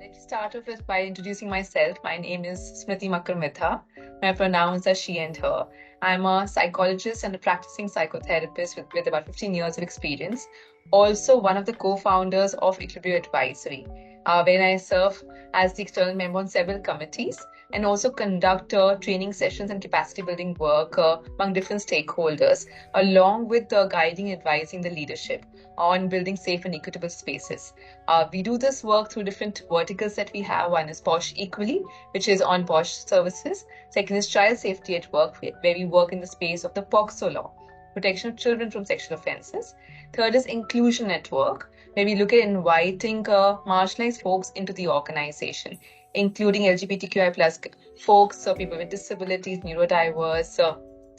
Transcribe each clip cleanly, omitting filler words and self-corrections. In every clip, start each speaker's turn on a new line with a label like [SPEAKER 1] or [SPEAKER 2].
[SPEAKER 1] Let me start off with by introducing myself. My name is Smriti Makkar Midha. My pronouns are she and her. I'm a psychologist and a practicing psychotherapist with about 15 years of experience. Also, one of the co-founders of Equilibrium Advisory, where I serve as the external member on several committees and also conduct training sessions and capacity building work among different stakeholders, along with guiding and advising the leadership on building safe and equitable spaces. We do this work through different verticals that we have. One is POSH Equally, which is on POSH services. Second is Child Safety at Work, where we work in the space of the POXO law, protection of children from sexual offences. Third is Inclusion at Work, where we look at inviting marginalized folks into the organization, including LGBTQI plus folks, so people with disabilities, neurodiverse, so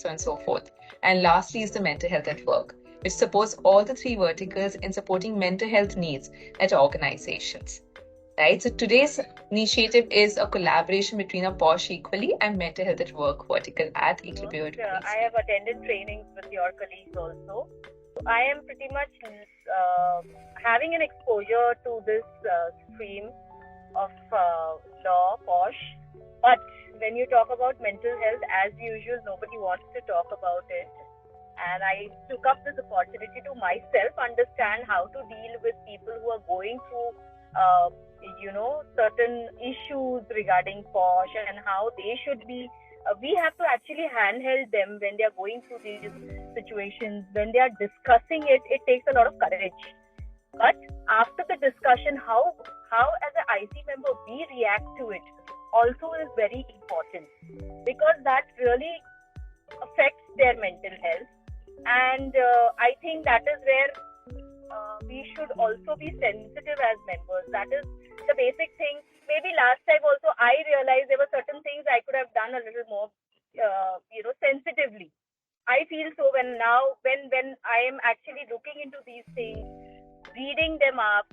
[SPEAKER 1] on and so forth. And lastly is the mental health at work, which supports all the three verticals in supporting mental health needs at organizations. Right? So today's initiative is a collaboration between a POSH Equally and mental health at work vertical at Equilibrium.
[SPEAKER 2] I have attended trainings with your colleagues also. I am pretty much having an exposure to this stream of law, POSH. But when you talk about mental health, as usual, nobody wants to talk about it. And I took up this opportunity to myself understand how to deal with people who are going through, certain issues regarding POSH and how they should be. We have to actually handhold them when they are going through these situations. When they are discussing it, it takes a lot of courage. But after the discussion, how as an IC member we react to it also is very important, because that really affects their mental health. And I think that is where we should also be sensitive as members. That is the basic thing. Maybe last time also I realized there were certain things I could have done a little more, sensitively. I feel so when I am actually looking into these things, reading them up.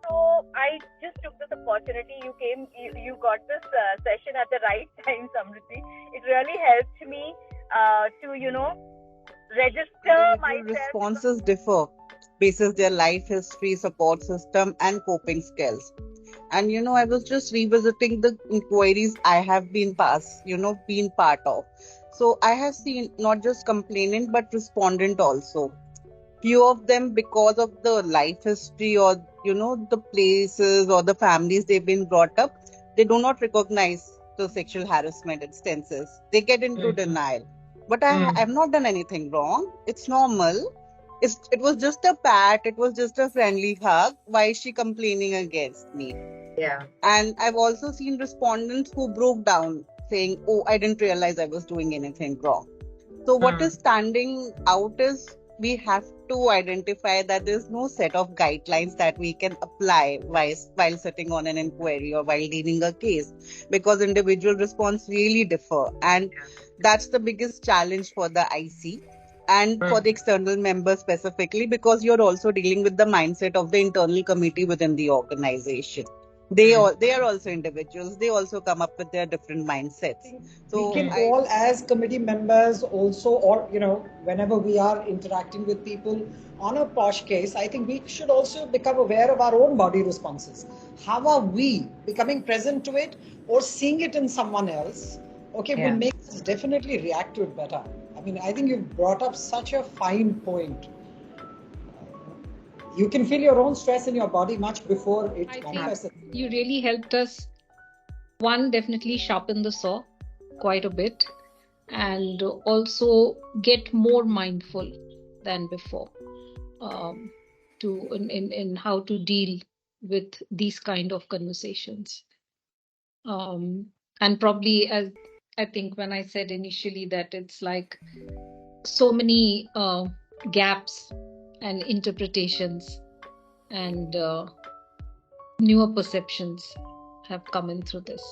[SPEAKER 2] So I just took this opportunity. You got this session at the right time, Samriti. It really helped me to, register myself.
[SPEAKER 3] Responses differ basis their life history, support system, and coping skills. And I was just revisiting the inquiries I have been part of. So I have seen not just complainant but respondent also. Few of them, because of the life history or the places or the families they've been brought up, they do not recognize the sexual harassment instances. They get into denial. But I have not done anything wrong. It's normal. It was just a pat. It was just a friendly hug. Why is she complaining against me?
[SPEAKER 1] Yeah.
[SPEAKER 3] And I've also seen respondents who broke down saying, oh, I didn't realize I was doing anything wrong. So what is standing out is we have to identify that there's no set of guidelines that we can apply while sitting on an inquiry or while dealing a case, because individual response really differ. And that's the biggest challenge for the IC and for the external members specifically, because you're also dealing with the mindset of the internal committee within the organization. They are also individuals. They also come up with their different mindsets.
[SPEAKER 4] So we can all, as committee members also, or whenever we are interacting with people on a POSH case, I think we should also become aware of our own body responses. How are we becoming present to it or seeing it in someone else? Will make us definitely react to it better. I mean, I think you've brought up such a fine point. You can feel your own stress in your body much before it manifests.
[SPEAKER 5] You really helped us, one, definitely sharpen the saw quite a bit, and also get more mindful than before in how to deal with these kind of conversations. And probably, as I think when I said initially that it's like so many gaps and interpretations and newer perceptions have come in through this.